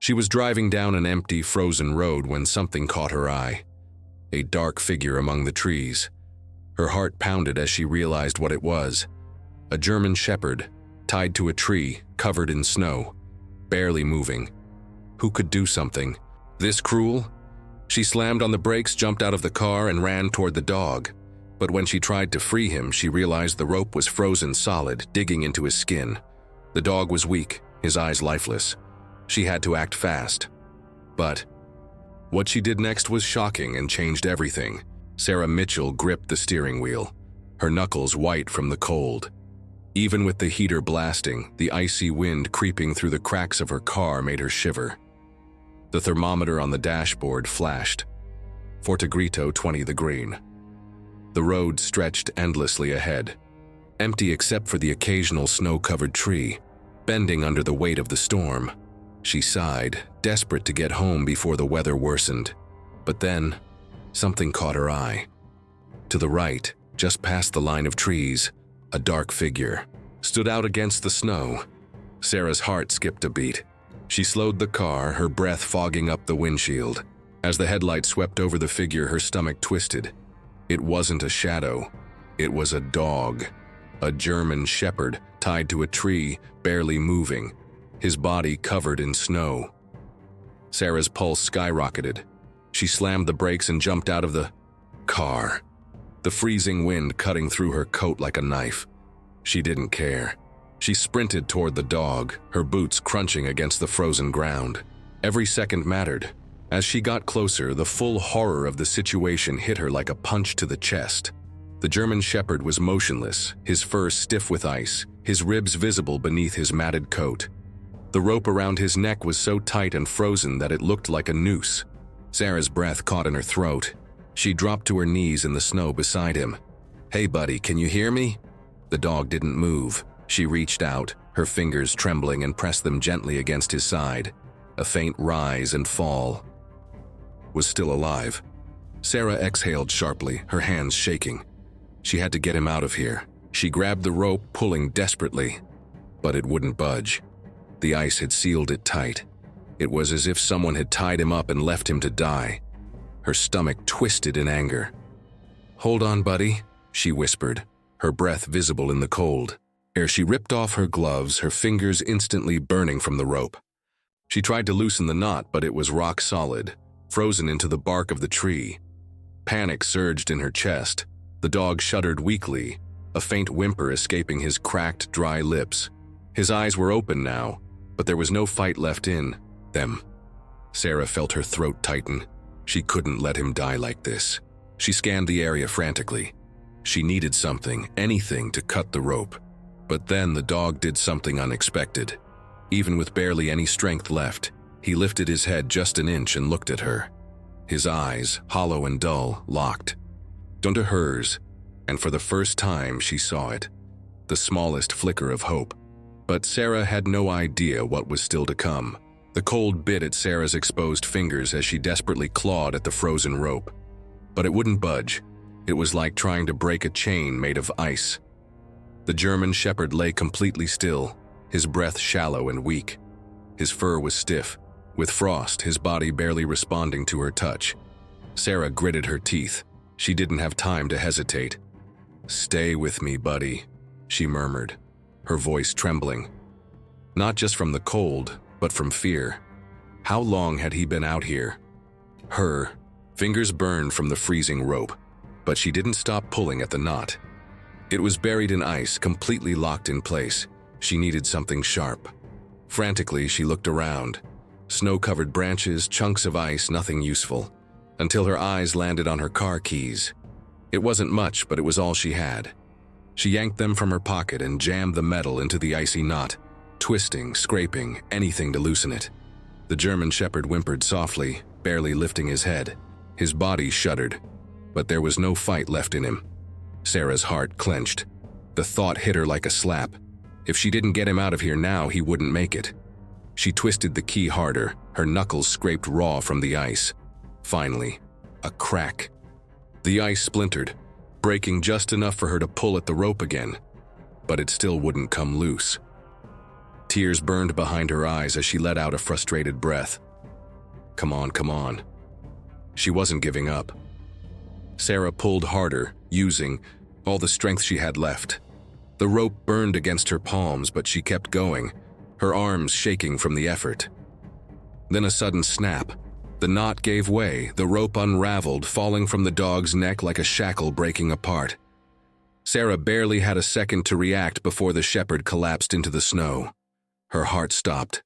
She was driving down an empty, frozen road when something caught her eye. A dark figure among the trees. Her heart pounded as she realized what it was. A German shepherd, tied to a tree, covered in snow, barely moving. Who could do something this cruel? She slammed on the brakes, jumped out of the car, and ran toward the dog. But when she tried to free him, she realized the rope was frozen solid, digging into his skin. The dog was weak, his eyes lifeless. She had to act fast. But what she did next was shocking and changed everything. Sarah Mitchell gripped the steering wheel, her knuckles white from the cold. Even with the heater blasting, the icy wind creeping through the cracks of her car made her shiver. The thermometer on the dashboard flashed. Fortegrito 20 the green. The road stretched endlessly ahead, empty except for the occasional snow-covered tree, bending under the weight of the storm. She sighed, desperate to get home before the weather worsened. But then, something caught her eye. To the right, just past the line of trees, a dark figure stood out against the snow. Sarah's heart skipped a beat. She slowed the car, her breath fogging up the windshield. As the headlight swept over the figure, her stomach twisted. It wasn't a shadow. It was a dog. A German shepherd tied to a tree, barely moving, his body covered in snow. Sarah's pulse skyrocketed. She slammed the brakes and jumped out of the car, the freezing wind cutting through her coat like a knife. She didn't care. She sprinted toward the dog, her boots crunching against the frozen ground. Every second mattered. As she got closer, the full horror of the situation hit her like a punch to the chest. The German shepherd was motionless, his fur stiff with ice, his ribs visible beneath his matted coat. The rope around his neck was so tight and frozen that it looked like a noose. Sarah's breath caught in her throat. She dropped to her knees in the snow beside him. "Hey buddy, can you hear me?" The dog didn't move. She reached out, her fingers trembling, and pressed them gently against his side. A faint rise and fall. Was still alive. Sarah exhaled sharply, her hands shaking. She had to get him out of here. She grabbed the rope, pulling desperately. But it wouldn't budge. The ice had sealed it tight. It was as if someone had tied him up and left him to die. Her stomach twisted in anger. "Hold on, buddy," she whispered, her breath visible in the cold. Ere she ripped off her gloves, her fingers instantly burning from the rope. She tried to loosen the knot, but it was rock solid, frozen into the bark of the tree. Panic surged in her chest. The dog shuddered weakly, a faint whimper escaping his cracked, dry lips. His eyes were open now, but there was no fight left in them. Sarah felt her throat tighten. She couldn't let him die like this. She scanned the area frantically. She needed something, anything, to cut the rope. But then the dog did something unexpected. Even with barely any strength left, he lifted his head just an inch and looked at her. His eyes, hollow and dull, locked onto hers, and for the first time she saw it, the smallest flicker of hope. But Sarah had no idea what was still to come. The cold bit at Sarah's exposed fingers as she desperately clawed at the frozen rope. But it wouldn't budge. It was like trying to break a chain made of ice. The German shepherd lay completely still, his breath shallow and weak. His fur was stiff, with frost, his body barely responding to her touch. Sarah gritted her teeth. She didn't have time to hesitate. "Stay with me, buddy," she murmured, her voice trembling. Not just from the cold, but from fear. How long had he been out here? Her fingers burned from the freezing rope, but she didn't stop pulling at the knot. It was buried in ice, completely locked in place. She needed something sharp. Frantically, she looked around. Snow-covered branches, chunks of ice, nothing useful. Until her eyes landed on her car keys. It wasn't much, but it was all she had. She yanked them from her pocket and jammed the metal into the icy knot, twisting, scraping, anything to loosen it. The German shepherd whimpered softly, barely lifting his head. His body shuddered, but there was no fight left in him. Sarah's heart clenched. The thought hit her like a slap. If she didn't get him out of here now, he wouldn't make it. She twisted the key harder, her knuckles scraped raw from the ice. Finally, a crack. The ice splintered, breaking just enough for her to pull at the rope again, but it still wouldn't come loose. Tears burned behind her eyes as she let out a frustrated breath. Come on, come on. She wasn't giving up. Sarah pulled harder, using all the strength she had left. The rope burned against her palms, but she kept going, her arms shaking from the effort. Then a sudden snap. The knot gave way, the rope unraveled, falling from the dog's neck like a shackle breaking apart. Sarah barely had a second to react before the shepherd collapsed into the snow. Her heart stopped.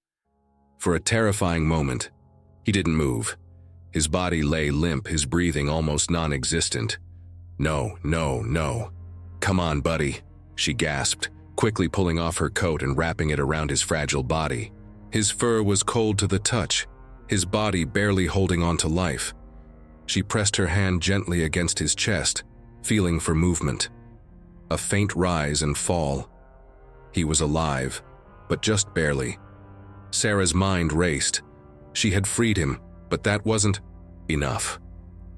For a terrifying moment, he didn't move. His body lay limp, his breathing almost non-existent. No, no, no. Come on, buddy, she gasped, quickly pulling off her coat and wrapping it around his fragile body. His fur was cold to the touch, his body barely holding on to life. She pressed her hand gently against his chest, feeling for movement. A faint rise and fall. He was alive, but just barely. Sarah's mind raced. She had freed him, but that wasn't enough.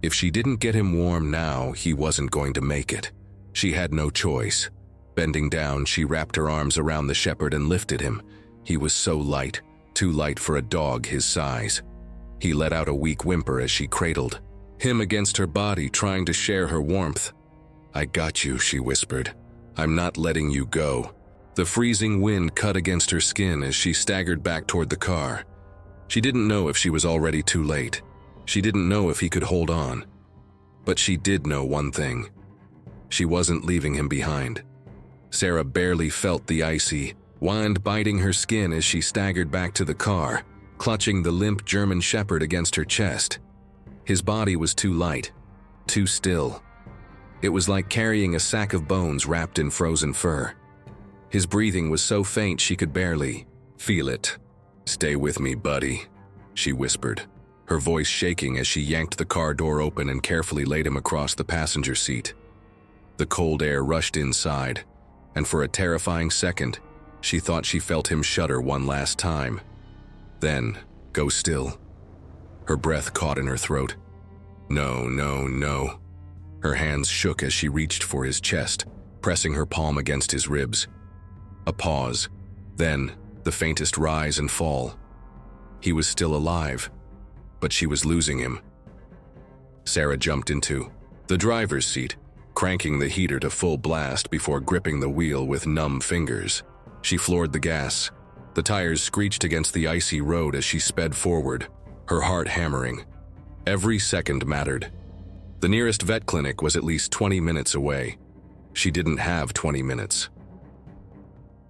If she didn't get him warm now, he wasn't going to make it. She had no choice. Bending down, she wrapped her arms around the shepherd and lifted him. He was so light, too light for a dog his size. He let out a weak whimper as she cradled him against her body, trying to share her warmth. I got you, she whispered. I'm not letting you go. The freezing wind cut against her skin as she staggered back toward the car. She didn't know if she was already too late. She didn't know if he could hold on. But she did know one thing. She wasn't leaving him behind. Sarah barely felt the icy wind biting her skin as she staggered back to the car, clutching the limp German shepherd against her chest. His body was too light, too still. It was like carrying a sack of bones wrapped in frozen fur. His breathing was so faint she could barely feel it. Stay with me, buddy, she whispered, her voice shaking as she yanked the car door open and carefully laid him across the passenger seat. The cold air rushed inside, and for a terrifying second, she thought she felt him shudder one last time. Then, go still. Her breath caught in her throat. No, no, no. Her hands shook as she reached for his chest, pressing her palm against his ribs. A pause, then the faintest rise and fall. He was still alive, but she was losing him. Sarah jumped into the driver's seat, cranking the heater to full blast before gripping the wheel with numb fingers. She floored the gas. The tires screeched against the icy road as she sped forward, her heart hammering. Every second mattered. The nearest vet clinic was at least 20 minutes away. She didn't have 20 minutes.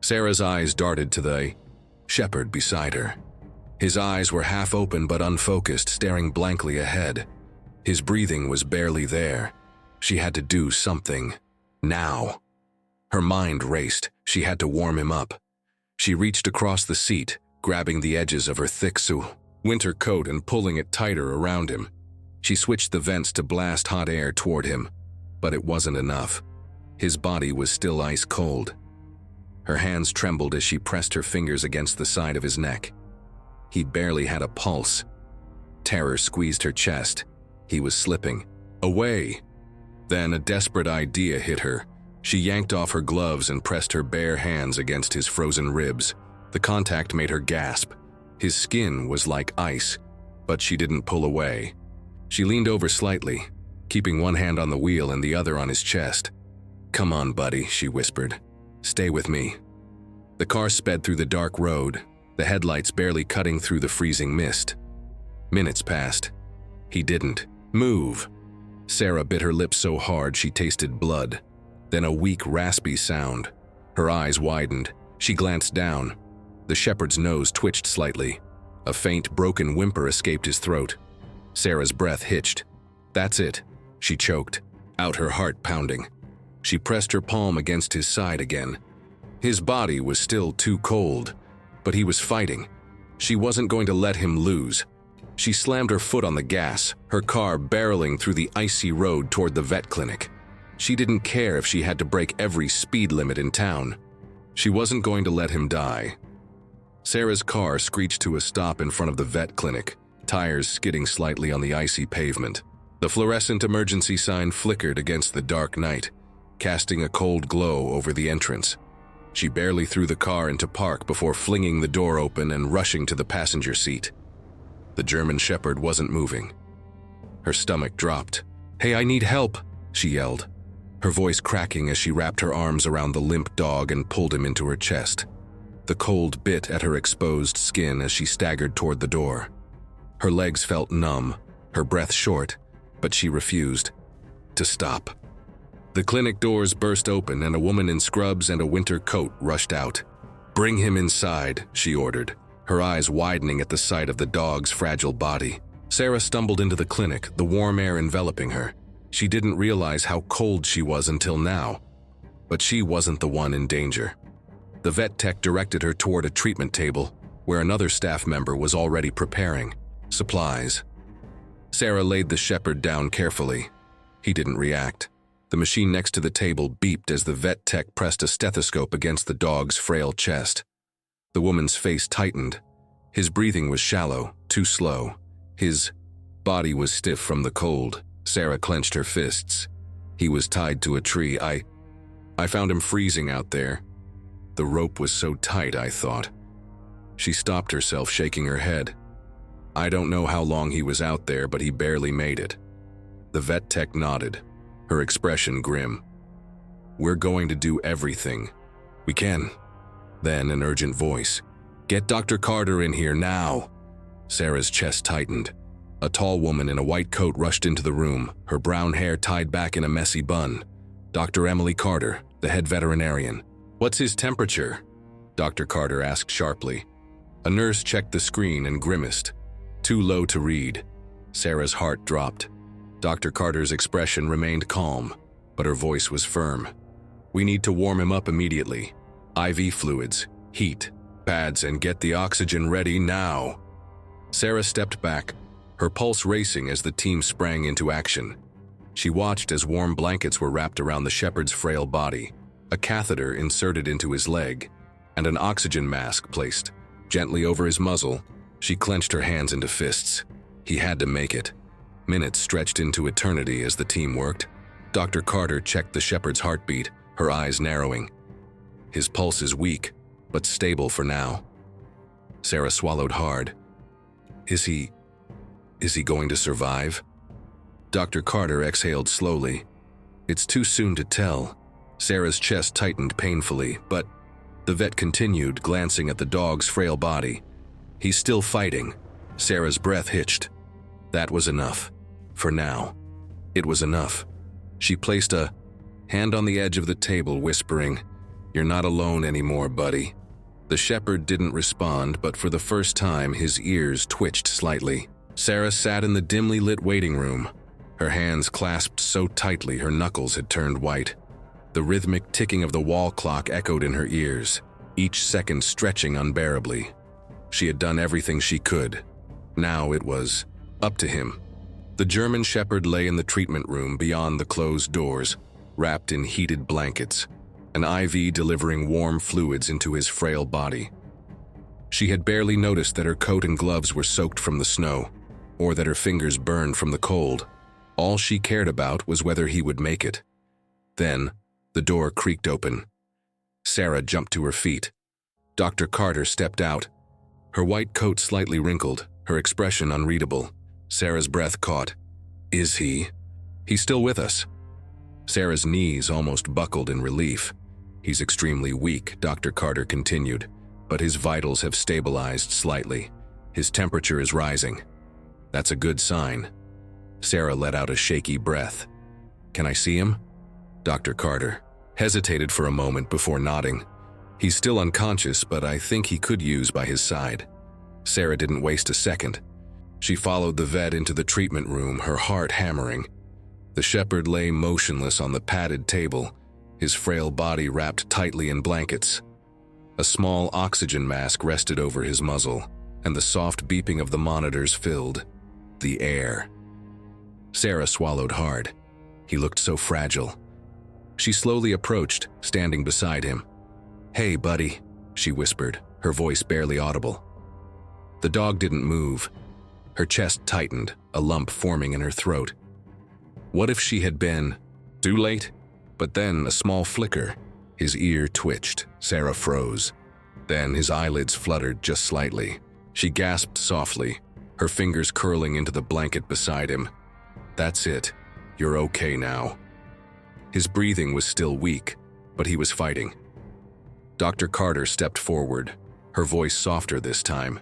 Sarah's eyes darted to the shepherd beside her. His eyes were half open but unfocused, staring blankly ahead. His breathing was barely there. She had to do something. Now. Her mind raced. She had to warm him up. She reached across the seat, grabbing the edges of her thick winter coat and pulling it tighter around him. She switched the vents to blast hot air toward him, but it wasn't enough. His body was still ice cold. Her hands trembled as she pressed her fingers against the side of his neck. He barely had a pulse. Terror squeezed her chest. He was slipping away. Then a desperate idea hit her. She yanked off her gloves and pressed her bare hands against his frozen ribs. The contact made her gasp. His skin was like ice, but she didn't pull away. She leaned over slightly, keeping one hand on the wheel and the other on his chest. Come on, buddy, she whispered. Stay with me. The car sped through the dark road, the headlights barely cutting through the freezing mist. Minutes passed. He didn't move. Sarah bit her lip so hard she tasted blood. Then a weak, raspy sound. Her eyes widened. She glanced down. The shepherd's nose twitched slightly. A faint, broken whimper escaped his throat. Sarah's breath hitched. That's it, she choked, out her heart pounding. She pressed her palm against his side again. His body was still too cold, but he was fighting. She wasn't going to let him lose. She slammed her foot on the gas, her car barreling through the icy road toward the vet clinic. She didn't care if she had to break every speed limit in town. She wasn't going to let him die. Sarah's car screeched to a stop in front of the vet clinic, tires skidding slightly on the icy pavement. The fluorescent emergency sign flickered against the dark night, casting a cold glow over the entrance. She barely threw the car into park before flinging the door open and rushing to the passenger seat. The German Shepherd wasn't moving. Her stomach dropped. "Hey, I need help," she yelled, her voice cracking as she wrapped her arms around the limp dog and pulled him into her chest. The cold bit at her exposed skin as she staggered toward the door. Her legs felt numb, her breath short, but she refused to stop. The clinic doors burst open and a woman in scrubs and a winter coat rushed out. "Bring him inside," she ordered, her eyes widening at the sight of the dog's fragile body. Sarah stumbled into the clinic, the warm air enveloping her. She didn't realize how cold she was until now, but she wasn't the one in danger. The vet tech directed her toward a treatment table, where another staff member was already preparing supplies. Sarah laid the shepherd down carefully. He didn't react. The machine next to the table beeped as the vet tech pressed a stethoscope against the dog's frail chest. The woman's face tightened. His breathing was shallow, too slow. His body was stiff from the cold. Sarah clenched her fists. He was tied to a tree. I found him freezing out there. The rope was so tight, I thought. She stopped herself, shaking her head. I don't know how long he was out there, but he barely made it. The vet tech nodded, her expression grim. "We're going to do everything we can." Then an urgent voice. "Get Dr. Carter in here now." Sarah's chest tightened. A tall woman in a white coat rushed into the room, her brown hair tied back in a messy bun. Dr. Emily Carter, the head veterinarian. "What's his temperature?" Dr. Carter asked sharply. A nurse checked the screen and grimaced. "Too low to read." Sarah's heart dropped. Dr. Carter's expression remained calm, but her voice was firm. "We need to warm him up immediately. IV fluids, heat, pads, and get the oxygen ready now." Sarah stepped back, her pulse racing as the team sprang into action. She watched as warm blankets were wrapped around the shepherd's frail body, a catheter inserted into his leg, and an oxygen mask placed gently over his muzzle. She clenched her hands into fists. He had to make it. Minutes stretched into eternity as the team worked. Dr. Carter checked the shepherd's heartbeat, her eyes narrowing. His pulse is weak, but stable for now. Sarah swallowed hard. Is he going to survive? Dr. Carter exhaled slowly. It's too soon to tell. Sarah's chest tightened painfully, but the vet continued, glancing at the dog's frail body. He's still fighting. Sarah's breath hitched. That was enough. For now. It was enough. She placed a hand on the edge of the table, whispering, "You're not alone anymore, buddy." The shepherd didn't respond, but for the first time his ears twitched slightly. Sarah sat in the dimly lit waiting room, her hands clasped so tightly her knuckles had turned white. The rhythmic ticking of the wall clock echoed in her ears, each second stretching unbearably. She had done everything she could. Now it was up to him. The German shepherd lay in the treatment room beyond the closed doors, wrapped in heated blankets, an IV delivering warm fluids into his frail body. She had barely noticed that her coat and gloves were soaked from the snow, or that her fingers burned from the cold. All she cared about was whether he would make it. Then, the door creaked open. Sarah jumped to her feet. Dr. Carter stepped out, her white coat slightly wrinkled, her expression unreadable. Sarah's breath caught. Is he? He's still with us. Sarah's knees almost buckled in relief. He's extremely weak, Dr. Carter continued, but his vitals have stabilized slightly. His temperature is rising. That's a good sign. Sarah let out a shaky breath. Can I see him? Dr. Carter hesitated for a moment before nodding. He's still unconscious, but I think he could use by his side. Sarah didn't waste a second. She followed the vet into the treatment room, her heart hammering. The shepherd lay motionless on the padded table, his frail body wrapped tightly in blankets. A small oxygen mask rested over his muzzle, and the soft beeping of the monitors filled the air. Sarah swallowed hard. He looked so fragile. She slowly approached, standing beside him. Hey, buddy, she whispered, her voice barely audible. The dog didn't move. Her chest tightened, a lump forming in her throat. What if she had been too late? But then a small flicker. His ear twitched. Sarah froze. Then his eyelids fluttered just slightly. She gasped softly, her fingers curling into the blanket beside him. "That's it. You're okay now." His breathing was still weak, but he was fighting. Dr. Carter stepped forward, her voice softer this time.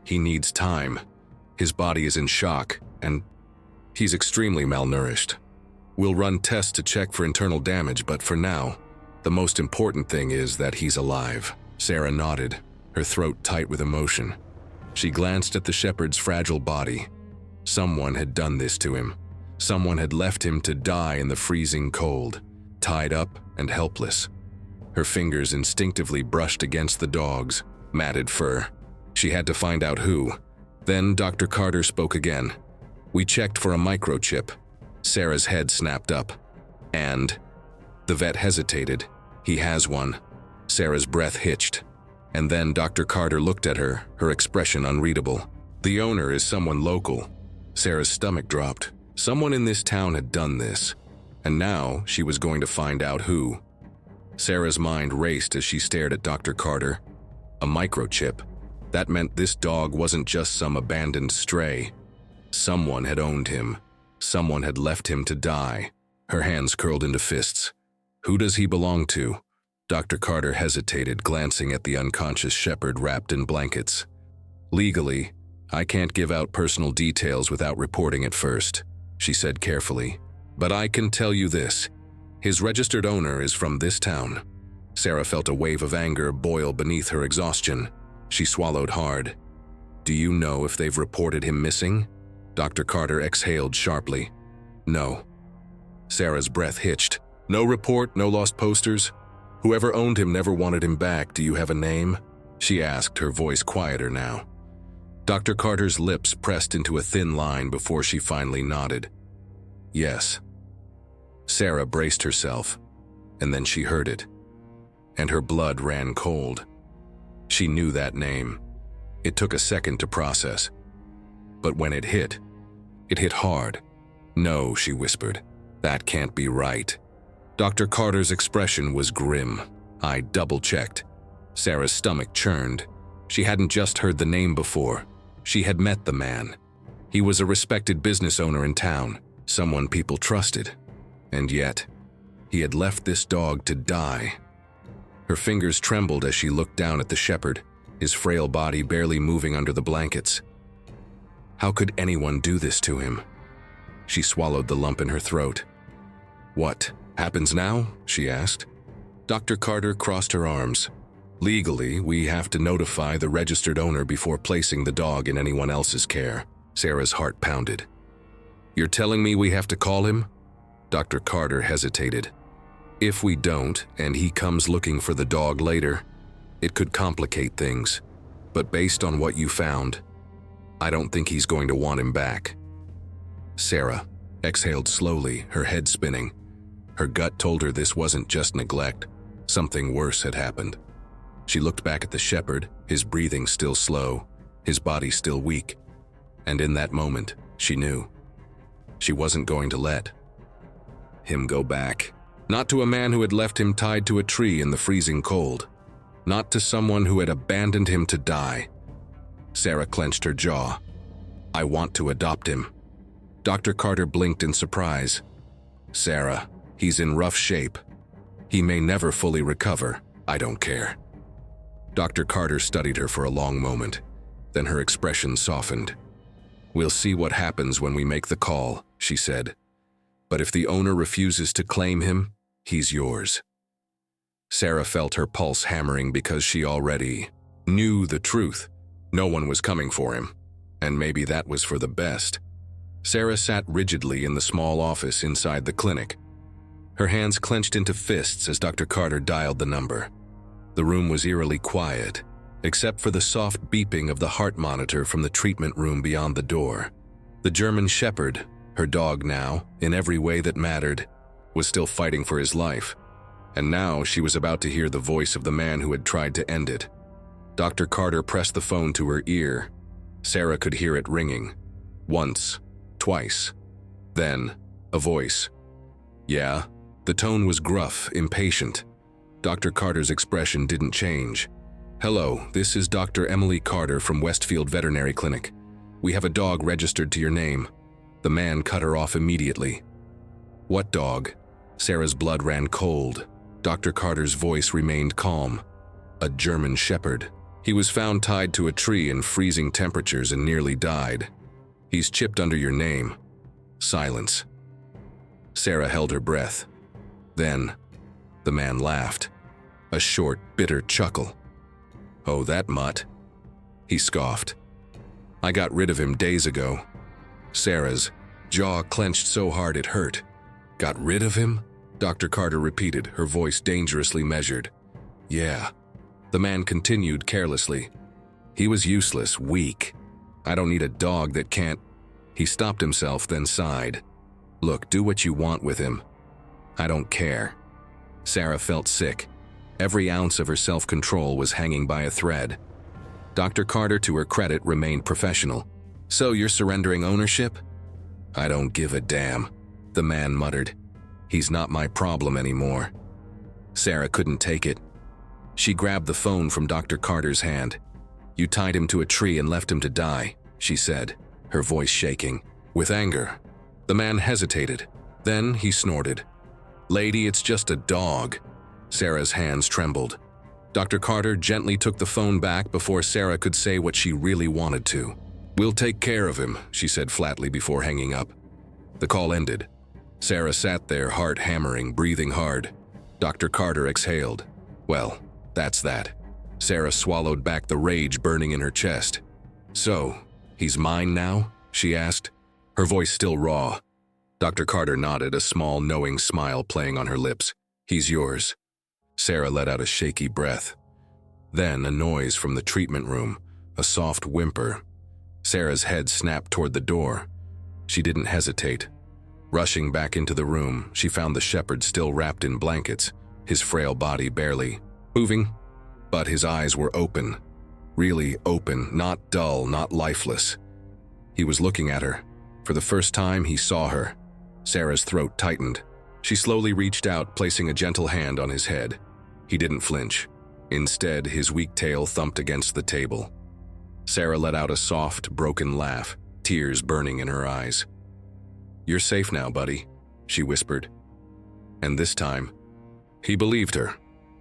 "He needs time. His body is in shock, and he's extremely malnourished. We'll run tests to check for internal damage, but for now, the most important thing is that he's alive." Sarah nodded, her throat tight with emotion. She glanced at the shepherd's fragile body. Someone had done this to him. Someone had left him to die in the freezing cold, tied up and helpless. Her fingers instinctively brushed against the dog's matted fur. She had to find out who. Then Dr. Carter spoke again. "We checked for a microchip." Sarah's head snapped up. "And?" The vet hesitated. "He has one." Sarah's breath hitched. And then Dr. Carter looked at her, her expression unreadable. "The owner is someone local." Sarah's stomach dropped. Someone in this town had done this, and now she was going to find out who. Sarah's mind raced as she stared at Dr. Carter. A microchip. That meant this dog wasn't just some abandoned stray. Someone had owned him. Someone had left him to die. Her hands curled into fists. "Who does he belong to?" Dr. Carter hesitated, glancing at the unconscious shepherd wrapped in blankets. "Legally, I can't give out personal details without reporting it first," she said carefully. "But I can tell you this. His registered owner is from this town." Sarah felt a wave of anger boil beneath her exhaustion. She swallowed hard. "Do you know if they've reported him missing?" Dr. Carter exhaled sharply. "No." Sarah's breath hitched. "No report, no lost posters? Whoever owned him never wanted him back. Do you have a name?" she asked, her voice quieter now. Dr. Carter's lips pressed into a thin line before she finally nodded. "Yes." Sarah braced herself, and then she heard it, and her blood ran cold. She knew that name. It took a second to process. But when it hit hard. "No," she whispered. "That can't be right." Dr. Carter's expression was grim. I double-checked. Sarah's stomach churned. She hadn't just heard the name before. She had met the man. He was a respected business owner in town, someone people trusted. And yet, he had left this dog to die. Her fingers trembled as she looked down at the shepherd, his frail body barely moving under the blankets. How could anyone do this to him? She swallowed the lump in her throat. "What happens now?" she asked. Dr. Carter crossed her arms. "Legally, we have to notify the registered owner before placing the dog in anyone else's care." Sarah's heart pounded. "You're telling me we have to call him?" Dr. Carter hesitated. "If we don't, and he comes looking for the dog later, it could complicate things. But based on what you found, I don't think he's going to want him back." Sarah exhaled slowly, her head spinning. Her gut told her this wasn't just neglect. Something worse had happened. She looked back at the shepherd, his breathing still slow, his body still weak. And in that moment, she knew. She wasn't going to let him go back. Not to a man who had left him tied to a tree in the freezing cold. Not to someone who had abandoned him to die. Sarah clenched her jaw. "I want to adopt him." Dr. Carter blinked in surprise. "Sarah, he's in rough shape. He may never fully recover. I don't care." Dr. Carter studied her for a long moment. Then her expression softened. "We'll see what happens when we make the call," she said. "But if the owner refuses to claim him, he's yours." Sarah felt her pulse hammering because she already knew the truth. No one was coming for him, and maybe that was for the best. Sarah sat rigidly in the small office inside the clinic. Her hands clenched into fists as Dr. Carter dialed the number. The room was eerily quiet, except for the soft beeping of the heart monitor from the treatment room beyond the door. The German shepherd, her dog now, in every way that mattered, was still fighting for his life. And now she was about to hear the voice of the man who had tried to end it. Dr. Carter pressed the phone to her ear. Sarah could hear it ringing. Once, twice. Then, a voice. "Yeah." The tone was gruff, impatient. Dr. Carter's expression didn't change. "Hello, this is Dr. Emily Carter from Westfield Veterinary Clinic. We have a dog registered to your name." The man cut her off immediately. "What dog?" Sarah's blood ran cold. Dr. Carter's voice remained calm. "A German Shepherd. He was found tied to a tree in freezing temperatures and nearly died. He's chipped under your name." Silence. Sarah held her breath. Then, the man laughed. A short, bitter chuckle. "Oh, that mutt?" He scoffed. "I got rid of him days ago." Sarah's jaw clenched so hard it hurt. "Got rid of him?" Dr. Carter repeated, her voice dangerously measured. "Yeah." The man continued carelessly. "He was useless, weak. I don't need a dog that can't—" He stopped himself, then sighed. "Look, do what you want with him. I don't care." Sarah felt sick. Every ounce of her self-control was hanging by a thread. Dr. Carter, to her credit, remained professional. "So you're surrendering ownership?" "I don't give a damn," the man muttered. "He's not my problem anymore." Sarah couldn't take it. She grabbed the phone from Dr. Carter's hand. "You tied him to a tree and left him to die," she said, her voice shaking, with anger. The man hesitated. Then he snorted. "Lady, it's just a dog." Sarah's hands trembled. Dr. Carter gently took the phone back before Sarah could say what she really wanted to. "We'll take care of him," she said flatly before hanging up. The call ended. Sarah sat there, heart hammering, breathing hard. Dr. Carter exhaled. "Well, that's that." Sarah swallowed back the rage burning in her chest. "So, he's mine now?" she asked, her voice still raw. Dr. Carter nodded, a small, knowing smile playing on her lips. "He's yours." Sarah let out a shaky breath. Then a noise from the treatment room, a soft whimper. Sarah's head snapped toward the door. She didn't hesitate. Rushing back into the room, she found the shepherd still wrapped in blankets, his frail body barely moving. But his eyes were open. Really open, not dull, not lifeless. He was looking at her. For the first time, he saw her. Sarah's throat tightened. She slowly reached out, placing a gentle hand on his head. He didn't flinch. Instead, his weak tail thumped against the table. Sarah let out a soft, broken laugh, tears burning in her eyes. "You're safe now, buddy," she whispered. And this time, he believed her.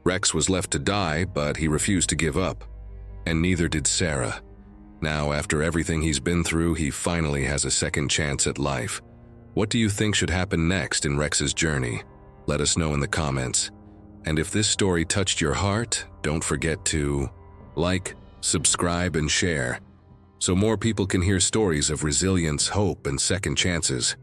Rex was left to die, but he refused to give up. And neither did Sarah. Now, after everything he's been through, he finally has a second chance at life. What do you think should happen next in Rex's journey? Let us know in the comments. And if this story touched your heart, don't forget to like, subscribe, and share, so more people can hear stories of resilience, hope, and second chances.